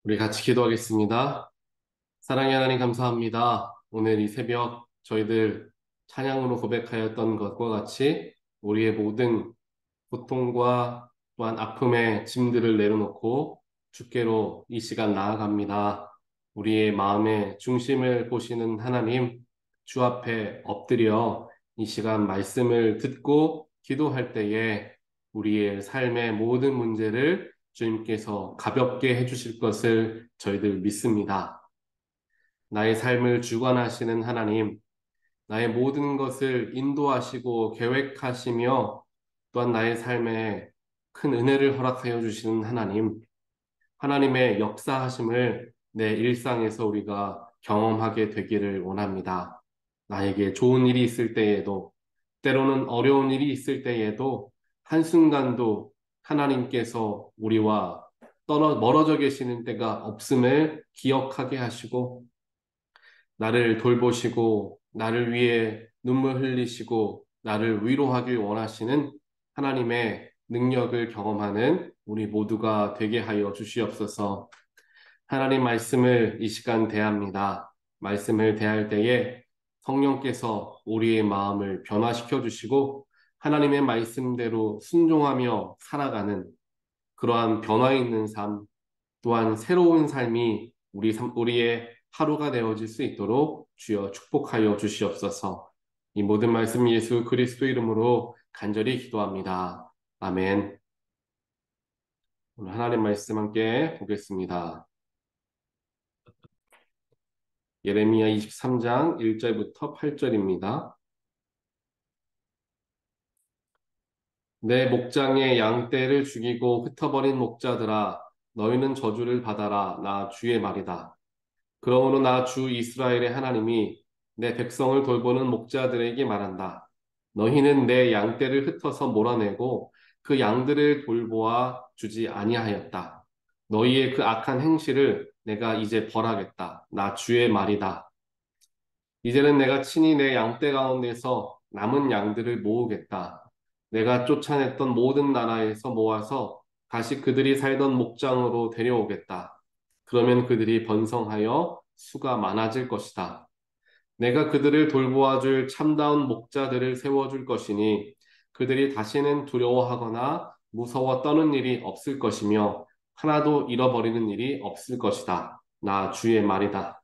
우리 같이 기도하겠습니다. 사랑의 하나님 감사합니다. 오늘 이 새벽 저희들 찬양으로 고백하였던 것과 같이 우리의 모든 고통과 또한 아픔의 짐들을 내려놓고 주께로 이 시간 나아갑니다. 우리의 마음의 중심을 보시는 하나님, 주 앞에 엎드려 이 시간 말씀을 듣고 기도할 때에 우리의 삶의 모든 문제를 주님께서 가볍게 해주실 것을 저희들 믿습니다. 나의 삶을 주관하시는 하나님, 나의 모든 것을 인도하시고 계획하시며 또한 나의 삶에 큰 은혜를 허락하여 주시는 하나님, 하나님의 역사하심을 내 일상에서 우리가 경험하게 되기를 원합니다. 나에게 좋은 일이 있을 때에도, 때로는 어려운 일이 있을 때에도, 한순간도 하나님께서 우리와 멀어져 계시는 때가 없음을 기억하게 하시고, 나를 돌보시고 나를 위해 눈물 흘리시고 나를 위로하길 원하시는 하나님의 능력을 경험하는 우리 모두가 되게 하여 주시옵소서. 하나님 말씀을 이 시간 대합니다. 말씀을 대할 때에 성령께서 우리의 마음을 변화시켜 주시고 하나님의 말씀대로 순종하며 살아가는 그러한 변화 있는 삶, 또한 새로운 삶이 우리의 하루가 되어질 수 있도록 주여 축복하여 주시옵소서. 이 모든 말씀 예수 그리스도 이름으로 간절히 기도합니다. 아멘. 오늘 하나님 말씀 함께 보겠습니다. 예레미야 23장 1절부터 8절입니다. 내 목장의 양떼를 죽이고 흩어버린 목자들아, 너희는 저주를 받아라. 나 주의 말이다. 그러므로 나 주 이스라엘의 하나님이 내 백성을 돌보는 목자들에게 말한다. 너희는 내 양떼를 흩어서 몰아내고 그 양들을 돌보아 주지 아니하였다. 너희의 그 악한 행실을 내가 이제 벌하겠다. 나 주의 말이다. 이제는 내가 친히 내 양떼 가운데서 남은 양들을 모으겠다. 내가 쫓아냈던 모든 나라에서 모아서 다시 그들이 살던 목장으로 데려오겠다. 그러면 그들이 번성하여 수가 많아질 것이다. 내가 그들을 돌보아 줄 참다운 목자들을 세워줄 것이니 그들이 다시는 두려워하거나 무서워 떠는 일이 없을 것이며 하나도 잃어버리는 일이 없을 것이다. 나 주의 말이다.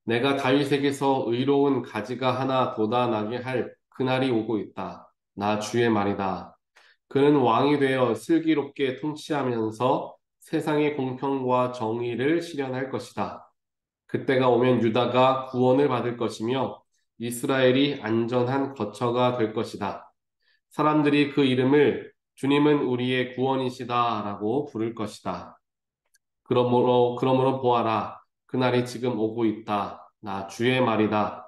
내가 다윗에게서 의로운 가지가 하나 돋아나게 할 그날이 오고 있다. 나 주의 말이다. 그는 왕이 되어 슬기롭게 통치하면서 세상의 공평과 정의를 실현할 것이다. 그때가 오면 유다가 구원을 받을 것이며 이스라엘이 안전한 거처가 될 것이다. 사람들이 그 이름을 주님은 우리의 구원이시다라고 부를 것이다. 그러므로 보아라. 그날이 지금 오고 있다. 나 주의 말이다.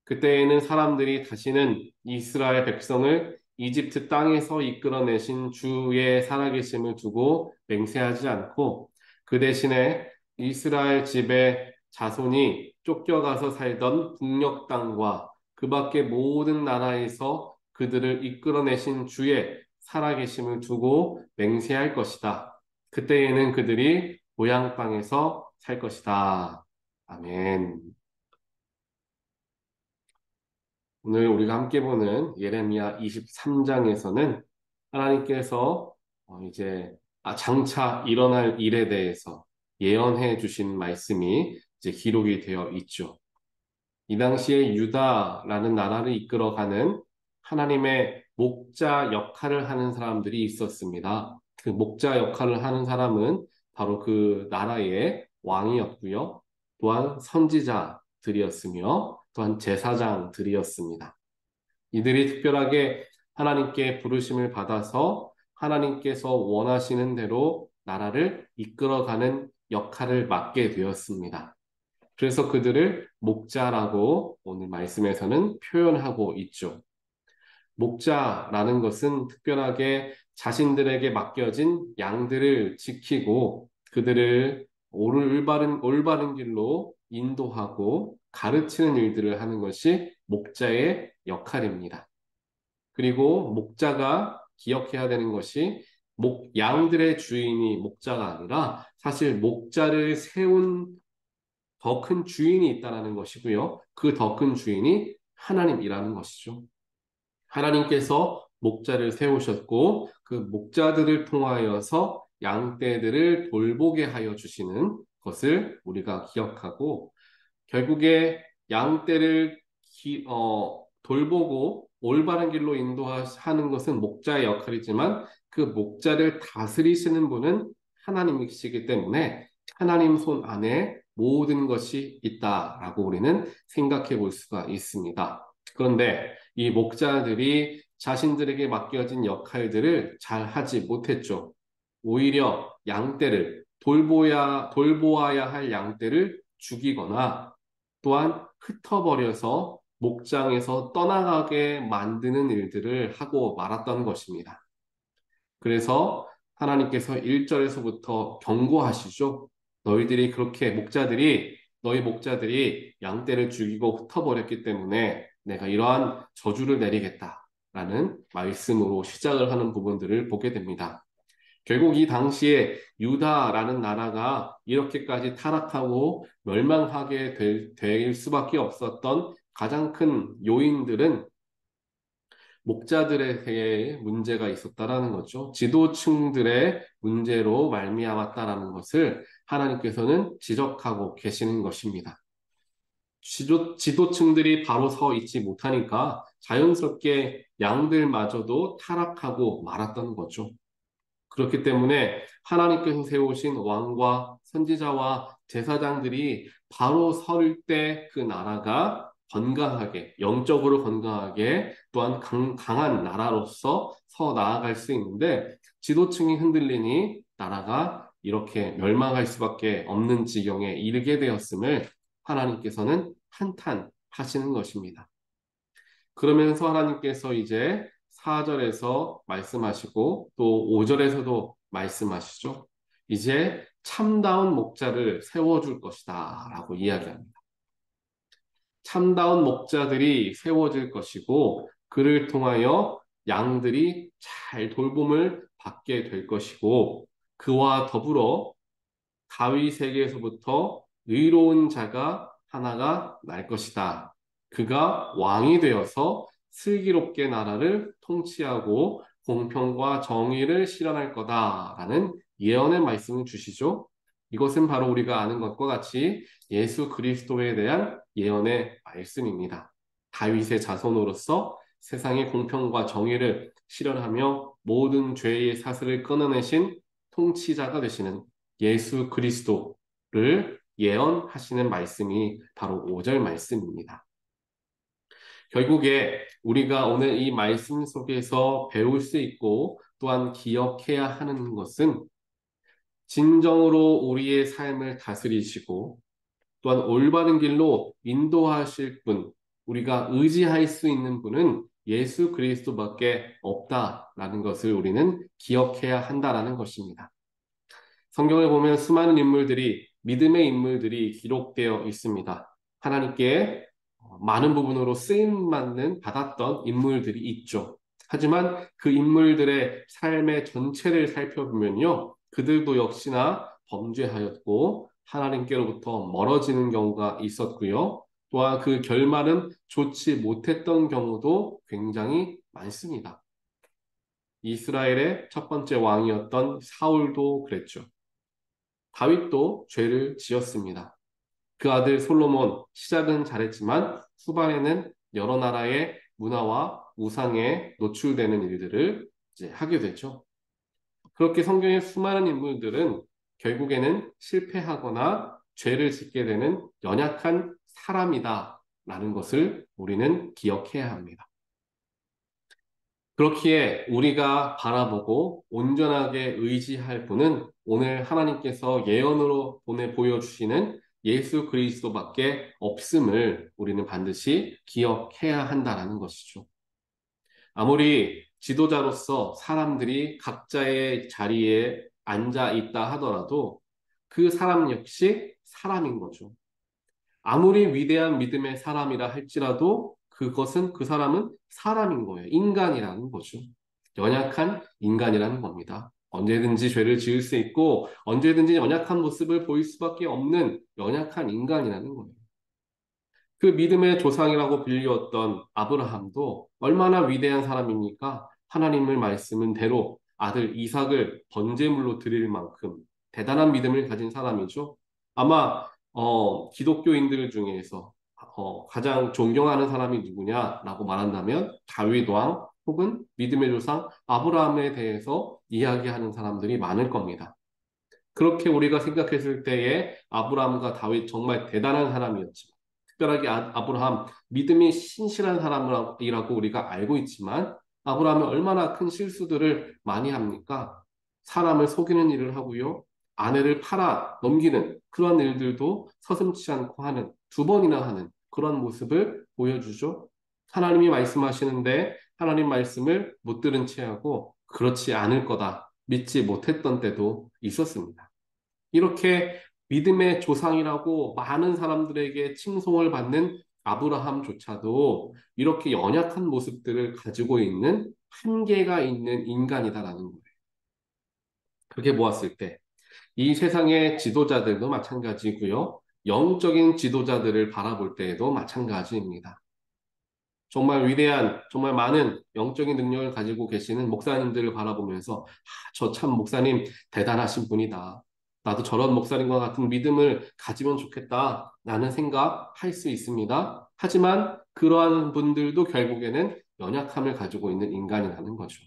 그때에는 사람들이 다시는 이스라엘 백성을 이집트 땅에서 이끌어내신 주의 살아계심을 두고 맹세하지 않고 그 대신에 이스라엘 집의 자손이 쫓겨가서 살던 북녘 땅과 그 밖의 모든 나라에서 그들을 이끌어내신 주의 살아계심을 두고 맹세할 것이다. 그때에는 그들이 고향 땅에서 살 것이다. 아멘. 오늘 우리가 함께 보는 예레미야 23장에서는 하나님께서 이제 장차 일어날 일에 대해서 예언해 주신 말씀이 이제 기록이 되어 있죠. 이 당시에 유다라는 나라를 이끌어가는 하나님의 목자 역할을 하는 사람들이 있었습니다. 그 목자 역할을 하는 사람은 바로 그 나라의 왕이었고요. 또한 선지자들이었으며 또한 제사장들이었습니다. 이들이 특별하게 하나님께 부르심을 받아서 하나님께서 원하시는 대로 나라를 이끌어가는 역할을 맡게 되었습니다. 그래서 그들을 목자라고 오늘 말씀에서는 표현하고 있죠. 목자라는 것은 특별하게 자신들에게 맡겨진 양들을 지키고 그들을 올바른 길로 인도하고 가르치는 일들을 하는 것이 목자의 역할입니다. 그리고 목자가 기억해야 되는 것이 양들의 주인이 목자가 아니라 사실 목자를 세운 더 큰 주인이 있다는 것이고요. 그 더 큰 주인이 하나님이라는 것이죠. 하나님께서 목자를 세우셨고 그 목자들을 통하여서 양떼들을 돌보게 하여 주시는 것을 우리가 기억하고 결국에 양떼를 돌보고 올바른 길로 인도하는 것은 목자의 역할이지만 그 목자를 다스리시는 분은 하나님이시기 때문에 하나님 손 안에 모든 것이 있다라고 우리는 생각해 볼 수가 있습니다. 그런데 이 목자들이 자신들에게 맡겨진 역할들을 잘 하지 못했죠. 오히려 양떼를 돌보아야 할 양떼를 죽이거나 또한 흩어버려서 목장에서 떠나가게 만드는 일들을 하고 말았던 것입니다. 그래서 하나님께서 1절에서부터 경고하시죠. 너희 목자들이 양떼를 죽이고 흩어버렸기 때문에 내가 이러한 저주를 내리겠다라는 말씀으로 시작을 하는 부분들을 보게 됩니다. 결국 이 당시에 유다라는 나라가 이렇게까지 타락하고 멸망하게 될 수밖에 없었던 가장 큰 요인들은 목자들에게 문제가 있었다라는 거죠. 지도층들의 문제로 말미암았다라는 것을 하나님께서는 지적하고 계시는 것입니다. 지도층들이 바로 서 있지 못하니까 자연스럽게 양들마저도 타락하고 말았던 거죠. 그렇기 때문에 하나님께서 세우신 왕과 선지자와 제사장들이 바로 설 때 그 나라가 건강하게, 영적으로 건강하게 또한 강한 나라로서 서 나아갈 수 있는데 지도층이 흔들리니 나라가 이렇게 멸망할 수밖에 없는 지경에 이르게 되었음을 하나님께서는 한탄하시는 것입니다. 그러면서 하나님께서 이제 4절에서 말씀하시고 또 5절에서도 말씀하시죠. 이제 참다운 목자를 세워줄 것이다 라고 이야기합니다. 참다운 목자들이 세워질 것이고 그를 통하여 양들이 잘 돌봄을 받게 될 것이고 그와 더불어 다윗에게서부터 의로운 자가 하나가 날 것이다. 그가 왕이 되어서 슬기롭게 나라를 통치하고 공평과 정의를 실현할 거다라는 예언의 말씀을 주시죠. 이것은 바로 우리가 아는 것과 같이 예수 그리스도에 대한 예언의 말씀입니다. 다윗의 자손으로서 세상의 공평과 정의를 실현하며 모든 죄의 사슬을 끊어내신 통치자가 되시는 예수 그리스도를 예언하시는 말씀이 바로 5절 말씀입니다. 결국에 우리가 오늘 이 말씀 속에서 배울 수 있고 또한 기억해야 하는 것은 진정으로 우리의 삶을 다스리시고 또한 올바른 길로 인도하실 분, 우리가 의지할 수 있는 분은 예수 그리스도밖에 없다라는 것을 우리는 기억해야 한다라는 것입니다. 성경을 보면 수많은 인물들이 믿음의 인물들이 기록되어 있습니다. 하나님께 많은 부분으로 쓰임받는 받았던 인물들이 있죠. 하지만 그 인물들의 삶의 전체를 살펴보면요. 그들도 역시나 범죄하였고 하나님께로부터 멀어지는 경우가 있었고요. 또한 그 결말은 좋지 못했던 경우도 굉장히 많습니다. 이스라엘의 첫 번째 왕이었던 사울도 그랬죠. 다윗도 죄를 지었습니다. 그 아들 솔로몬 시작은 잘했지만 후반에는 여러 나라의 문화와 우상에 노출되는 일들을 이제 하게 되죠. 그렇게 성경의 수많은 인물들은 결국에는 실패하거나 죄를 짓게 되는 연약한 사람이다라는 것을 우리는 기억해야 합니다. 그렇기에 우리가 바라보고 온전하게 의지할 분은 오늘 하나님께서 예언으로 보여주시는 예수 그리스도밖에 없음을 우리는 반드시 기억해야 한다는 것이죠. 아무리 지도자로서 사람들이 각자의 자리에 앉아 있다 하더라도 그 사람 역시 사람인 거죠. 아무리 위대한 믿음의 사람이라 할지라도 그 사람은 사람인 거예요. 인간이라는 거죠. 연약한 인간이라는 겁니다. 언제든지 죄를 지을 수 있고 언제든지 연약한 모습을 보일 수밖에 없는 연약한 인간이라는 거예요. 그 믿음의 조상이라고 불리웠던 아브라함도 얼마나 위대한 사람입니까? 하나님의 말씀은 대로 아들 이삭을 번제물로 드릴 만큼 대단한 믿음을 가진 사람이죠. 아마 기독교인들 중에서 가장 존경하는 사람이 누구냐라고 말한다면 다윗 왕 혹은 믿음의 조상 아브라함에 대해서 이야기하는 사람들이 많을 겁니다. 그렇게 우리가 생각했을 때에 아브라함과 다윗 정말 대단한 사람이었지만 특별하게 아브라함 믿음이 신실한 사람이라고 우리가 알고 있지만 아브라함이 얼마나 큰 실수들을 많이 합니까? 사람을 속이는 일을 하고요. 아내를 팔아 넘기는 그런 일들도 서슴지 않고 하는 두 번이나 하는 그런 모습을 보여주죠. 하나님이 말씀하시는데 하나님 말씀을 못 들은 채 하고 그렇지 않을 거다 믿지 못했던 때도 있었습니다. 이렇게 믿음의 조상이라고 많은 사람들에게 칭송을 받는 아브라함조차도 이렇게 연약한 모습들을 가지고 있는 한계가 있는 인간이다라는 거예요. 그렇게 보았을 때 이 세상의 지도자들도 마찬가지고요. 영적인 지도자들을 바라볼 때에도 마찬가지입니다. 정말 위대한, 정말 많은 영적인 능력을 가지고 계시는 목사님들을 바라보면서 저 참 목사님 대단하신 분이다. 나도 저런 목사님과 같은 믿음을 가지면 좋겠다. 라는 생각할 수 있습니다. 하지만 그러한 분들도 결국에는 연약함을 가지고 있는 인간이라는 거죠.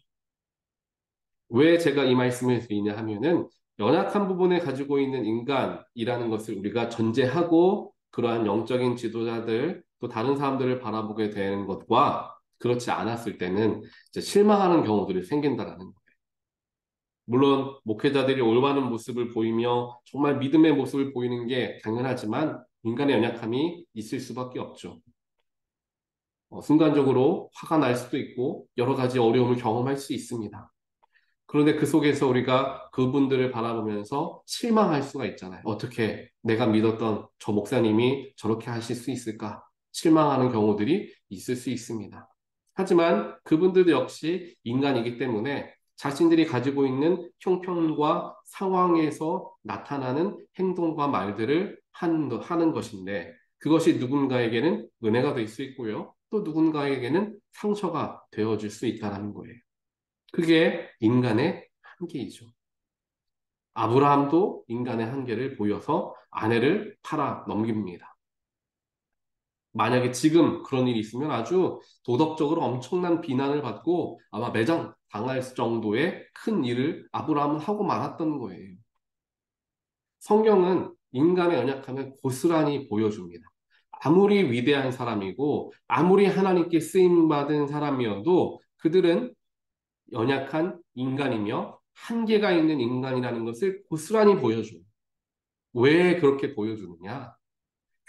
왜 제가 이 말씀을 드리냐 하면은 연약한 부분을 가지고 있는 인간이라는 것을 우리가 전제하고 그러한 영적인 지도자들 또 다른 사람들을 바라보게 되는 것과 그렇지 않았을 때는 이제 실망하는 경우들이 생긴다라는 거예요. 물론 목회자들이 올바른 모습을 보이며 정말 믿음의 모습을 보이는 게 당연하지만 인간의 연약함이 있을 수밖에 없죠. 순간적으로 화가 날 수도 있고 여러 가지 어려움을 경험할 수 있습니다. 그런데 그 속에서 우리가 그분들을 바라보면서 실망할 수가 있잖아요. 어떻게 내가 믿었던 저 목사님이 저렇게 하실 수 있을까? 실망하는 경우들이 있을 수 있습니다. 하지만 그분들도 역시 인간이기 때문에 자신들이 가지고 있는 형편과 상황에서 나타나는 행동과 말들을 하는 것인데 그것이 누군가에게는 은혜가 될 수 있고요. 또 누군가에게는 상처가 되어질 수 있다는 거예요. 그게 인간의 한계이죠. 아브라함도 인간의 한계를 보여서 아내를 팔아 넘깁니다. 만약에 지금 그런 일이 있으면 아주 도덕적으로 엄청난 비난을 받고 아마 매장 당할 정도의 큰 일을 아브라함은 하고 말았던 거예요. 성경은 인간의 연약함을 고스란히 보여줍니다. 아무리 위대한 사람이고 아무리 하나님께 쓰임받은 사람이어도 그들은 연약한 인간이며 한계가 있는 인간이라는 것을 고스란히 보여줘요. 왜 그렇게 보여주느냐?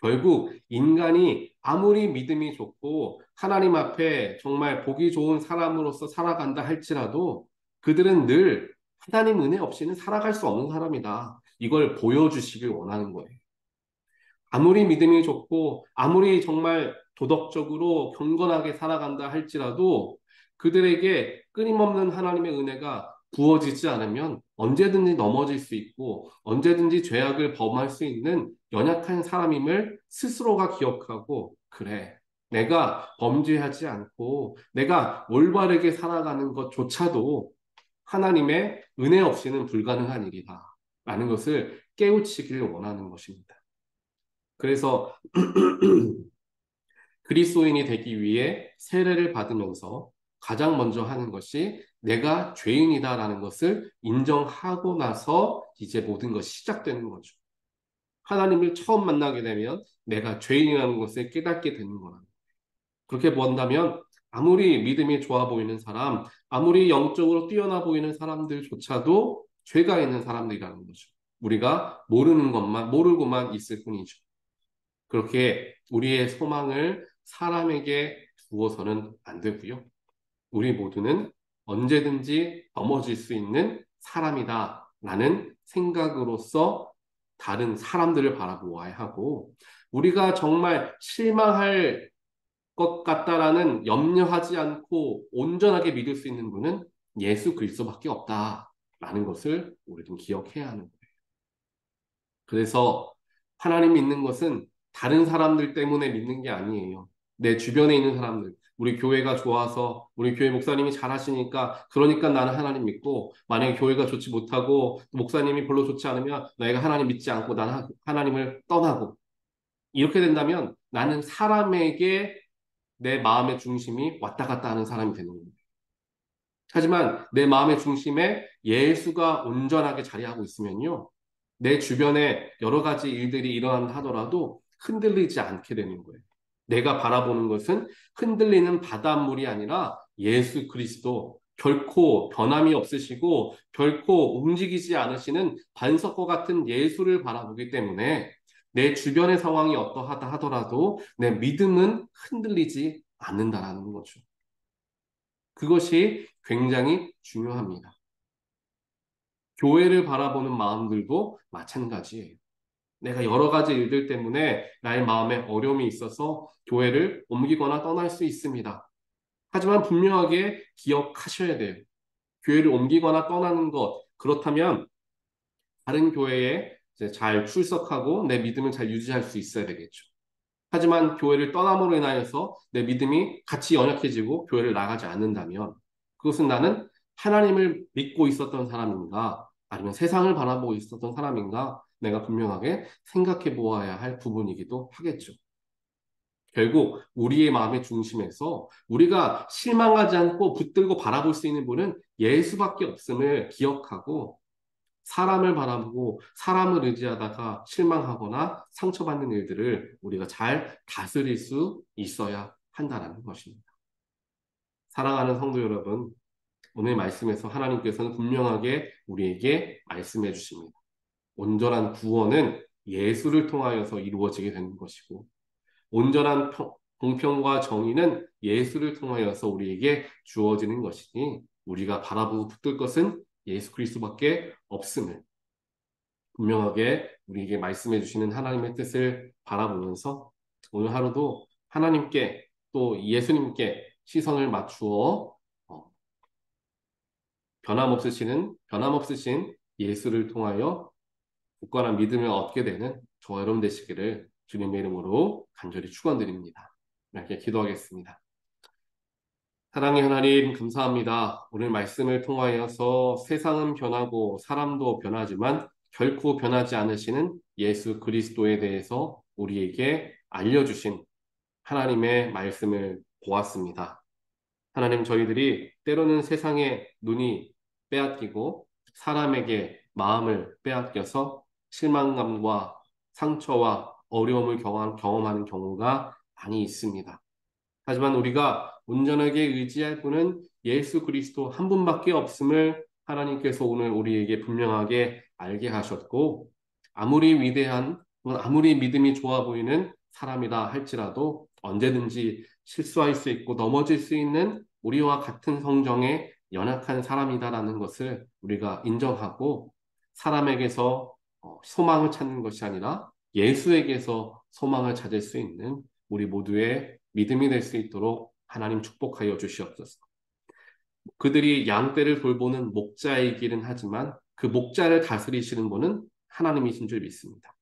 결국 인간이 아무리 믿음이 좋고 하나님 앞에 정말 보기 좋은 사람으로서 살아간다 할지라도 그들은 늘 하나님 은혜 없이는 살아갈 수 없는 사람이다. 이걸 보여주시길 원하는 거예요. 아무리 믿음이 좋고 아무리 정말 도덕적으로 경건하게 살아간다 할지라도 그들에게 끊임없는 하나님의 은혜가 부어지지 않으면 언제든지 넘어질 수 있고 언제든지 죄악을 범할 수 있는 연약한 사람임을 스스로가 기억하고 그래 내가 범죄하지 않고 내가 올바르게 살아가는 것조차도 하나님의 은혜 없이는 불가능한 일이다 라는 것을 깨우치기를 원하는 것입니다. 그래서 그리스도인이 되기 위해 세례를 받으면서 가장 먼저 하는 것이 내가 죄인이다라는 것을 인정하고 나서 이제 모든 것이 시작되는 거죠. 하나님을 처음 만나게 되면 내가 죄인이라는 것을 깨닫게 되는 거라. 그렇게 본다면 아무리 믿음이 좋아 보이는 사람, 아무리 영적으로 뛰어나 보이는 사람들조차도 죄가 있는 사람들이라는 거죠. 우리가 모르는 것만, 모르고만 있을 뿐이죠. 그렇게 우리의 소망을 사람에게 두어서는 안 되고요. 우리 모두는 언제든지 넘어질 수 있는 사람이다 라는 생각으로서 다른 사람들을 바라보아야 하고 우리가 정말 실망할 것 같다라는 염려하지 않고 온전하게 믿을 수 있는 분은 예수 그리스도밖에 없다 라는 것을 우리는 기억해야 하는 거예요. 그래서 하나님 믿는 것은 다른 사람들 때문에 믿는 게 아니에요. 내 주변에 있는 사람들, 우리 교회가 좋아서 우리 교회 목사님이 잘하시니까 그러니까 나는 하나님 믿고, 만약에 교회가 좋지 못하고 목사님이 별로 좋지 않으면 내가 하나님 믿지 않고 나는 하나님을 떠나고, 이렇게 된다면 나는 사람에게 내 마음의 중심이 왔다 갔다 하는 사람이 되는 거예요. 하지만 내 마음의 중심에 예수가 온전하게 자리하고 있으면요, 내 주변에 여러 가지 일들이 일어난다 하더라도 흔들리지 않게 되는 거예요. 내가 바라보는 것은 흔들리는 바닷물이 아니라 예수 그리스도, 결코 변함이 없으시고 결코 움직이지 않으시는 반석과 같은 예수를 바라보기 때문에 내 주변의 상황이 어떠하다 하더라도 내 믿음은 흔들리지 않는다라는 거죠. 그것이 굉장히 중요합니다. 교회를 바라보는 마음들도 마찬가지예요. 내가 여러 가지 일들 때문에 나의 마음에 어려움이 있어서 교회를 옮기거나 떠날 수 있습니다. 하지만 분명하게 기억하셔야 돼요. 교회를 옮기거나 떠나는 것, 그렇다면 다른 교회에 이제 잘 출석하고 내 믿음을 잘 유지할 수 있어야 되겠죠. 하지만 교회를 떠남으로 인하여서 내 믿음이 같이 연약해지고 교회를 나가지 않는다면 그것은 나는 하나님을 믿고 있었던 사람인가 아니면 세상을 바라보고 있었던 사람인가 내가 분명하게 생각해 보아야 할 부분이기도 하겠죠. 결국 우리의 마음의 중심에서 우리가 실망하지 않고 붙들고 바라볼 수 있는 분은 예수밖에 없음을 기억하고, 사람을 바라보고 사람을 의지하다가 실망하거나 상처받는 일들을 우리가 잘 다스릴 수 있어야 한다는 것입니다. 사랑하는 성도 여러분, 오늘 말씀에서 하나님께서는 분명하게 우리에게 말씀해 주십니다. 온전한 구원은 예수를 통하여서 이루어지게 되는 것이고, 온전한 공평과 정의는 예수를 통하여서 우리에게 주어지는 것이니 우리가 바라보고 붙들 것은 예수 그리스도밖에 없음을 분명하게 우리에게 말씀해 주시는 하나님의 뜻을 바라보면서 오늘 하루도 하나님께 또 예수님께 시선을 맞추어 변함없으신 예수를 통하여 굳건한 믿음을 얻게 되는 저와 여러분 되시기를 주님의 이름으로 간절히 축원드립니다. 이렇게 기도하겠습니다. 사랑의 하나님 감사합니다. 오늘 말씀을 통하여서 세상은 변하고 사람도 변하지만 결코 변하지 않으시는 예수 그리스도에 대해서 우리에게 알려주신 하나님의 말씀을 보았습니다. 하나님, 저희들이 때로는 세상의 눈이 빼앗기고 사람에게 마음을 빼앗겨서 실망감과 상처와 어려움을 경험하는 경우가 많이 있습니다. 하지만 우리가 온전하게 의지할 분은 예수 그리스도 한 분밖에 없음을 하나님께서 오늘 우리에게 분명하게 알게 하셨고, 아무리 위대한, 아무리 믿음이 좋아 보이는 사람이라 할지라도 언제든지 실수할 수 있고 넘어질 수 있는 우리와 같은 성정의 연약한 사람이다라는 것을 우리가 인정하고, 사람에게서 소망을 찾는 것이 아니라 예수에게서 소망을 찾을 수 있는 우리 모두의 믿음이 될 수 있도록 하나님 축복하여 주시옵소서. 그들이 양떼를 돌보는 목자이기는 하지만 그 목자를 다스리시는 분은 하나님이신 줄 믿습니다.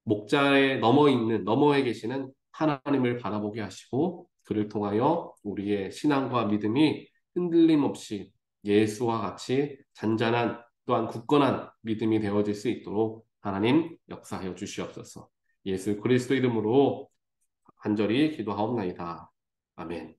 목자의 너머에 계시는 하나님을 바라보게 하시고 그를 통하여 우리의 신앙과 믿음이 흔들림 없이 예수와 같이 잔잔한 또한 굳건한 믿음이 되어질 수 있도록 하나님 역사하여 주시옵소서. 예수 그리스도 이름으로 간절히 기도하옵나이다. 아멘.